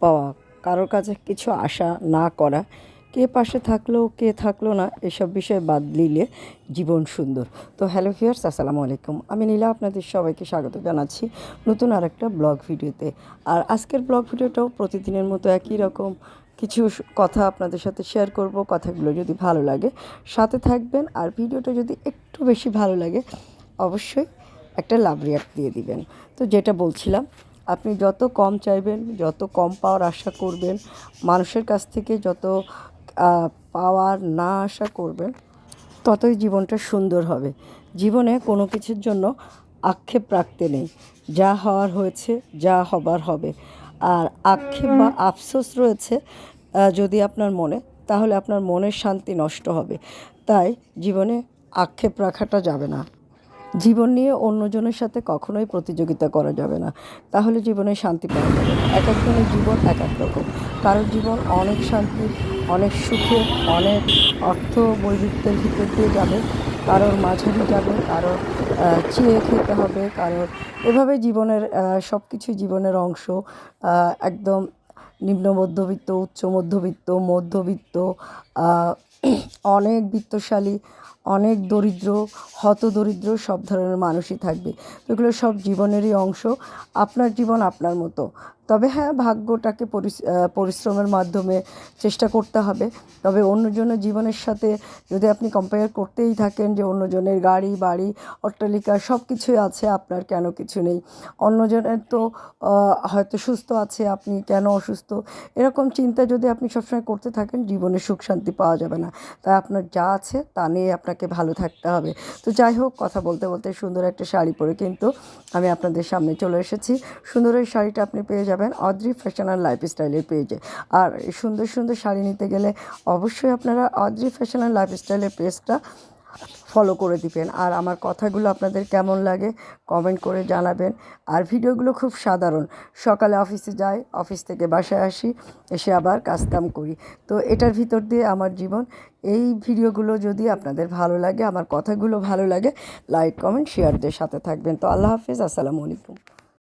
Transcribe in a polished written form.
পাওয়া, কারোর কাছে কিছু আশা না করা, কে পাশে থাকলো কে থাকলো না এসব বিষয় বাদ দিলে জীবন সুন্দর। তো হ্যালো ভিউয়ার্স, আসসালামু আলাইকুম। আমি নীলা আপনাদের সবাইকে স্বাগত জানাচ্ছি নতুন আরেকটা ব্লগ ভিডিওতে। আর আজকের ব্লগ ভিডিওটাও প্রতিদিনের মতো একই রকম কিছু কথা আপনাদের সাথে শেয়ার করব। কথাগুলো যদি ভালো লাগে সাথে থাকবেন, আর ভিডিওটা যদি একটু বেশি ভালো লাগে অবশ্যই একটা লাভ রিয়াক্ট দিয়ে দিবেন। তো যেটা বলছিলাম, আপনি যত কম চাইবেন, যত কম পাওয়ার আশা করবেন, মানুষের কাছ থেকে যত পাওয়ার না আশা করবেন, ততই জীবনটা সুন্দর হবে। জীবনে কোনো কিছুর জন্য আক্ষেপ রাখতে নেই। যা হওয়ার হয়েছে, যা হবার হবে। আর আক্ষেপ বা আফসোস রয়েছে যদি আপনার মনে, তাহলে আপনার মনের শান্তি নষ্ট হবে। তাই জীবনে আক্ষেপ রাখাটা যাবে না। জীবন নিয়ে অন্যজনের সাথে কখনোই প্রতিযোগিতা করা যাবে না, তাহলে জীবনে শান্তি পাওয়া যাবে না। এক একজনের জীবন এক এক রকম। কারোর জীবন অনেক শান্তির, অনেক সুখের, অনেক অর্থ বৈবিত্যের ভিতর দিয়ে যাবে, কারোর মাঝারি যাবে, কারোর চেয়ে খেতে হবে, কারোর এভাবে জীবনের সব কিছু জীবনের অংশ। একদম নিম্ন মধ্যবিত্ত, উচ্চ মধ্যবিত্ত, মধ্যবিত্ত, অনেক বিত্তশালী, অনেক দরিদ্র, হতদরিদ্র, সব ধরনের মানুষই থাকবে। এগুলো সব জীবনেরই অংশ। আপনার জীবন আপনার মতো। তবে হ্যাঁ, ভাগ্যটাকে পরিশ্রমের মাধ্যমে চেষ্টা করতে হবে। তবে অন্যজনের জীবনের সাথে যদি আপনি কম্পেয়ার করতেই থাকেন যে অন্যজনের গাড়ি বাড়ি অট্টালিকা সব কিছুই আছে, আপনার কেন কিছু নেই, অন্যজনের তো হয়তো সুস্থ আছে, আপনি কেন অসুস্থ, এরকম চিন্তা যদি আপনি সবসময় করতে থাকেন, জীবনে সুখ শান্তি পাওয়া যাবে না। তাই আপনার যা আছে তা নিয়ে আপনাকে ভালো থাকতে হবে। তো যাই হোক, কথা বলতে বলতে সুন্দর একটা শাড়ি পরে কিন্তু আমি আপনাদের সামনে চলে এসেছি। সুন্দর এই শাড়িটা আপনি পেয়ে যাবেন অদ্রি ফ্যাশন অ্যান্ড লাইফস্টাইলের পেজে। আর এই সুন্দর সুন্দর শাড়ি নিতে গেলে অবশ্যই আপনারা অদ্রি ফ্যাশন অ্যান্ড লাইফস্টাইলের পেজটা ফলো করে দিবেন। আর আমার কথাগুলো আপনাদের কেমন লাগে কমেন্ট করে জানাবেন। আর ভিডিওগুলো খুব সাধারণ। সকালে অফিসে যাই, অফিস থেকে বাসায় আসি, এসে আবার কাজকাম করি। তো এটার ভিতর দিয়ে আমার জীবন। এই ভিডিওগুলো যদি আপনাদের ভালো লাগে, আমার কথাগুলো ভালো লাগে, লাইক কমেন্ট শেয়ার দিয়ে সাথে থাকবেন। তো আল্লাহ হাফিজ, আসসালামু আলাইকুম।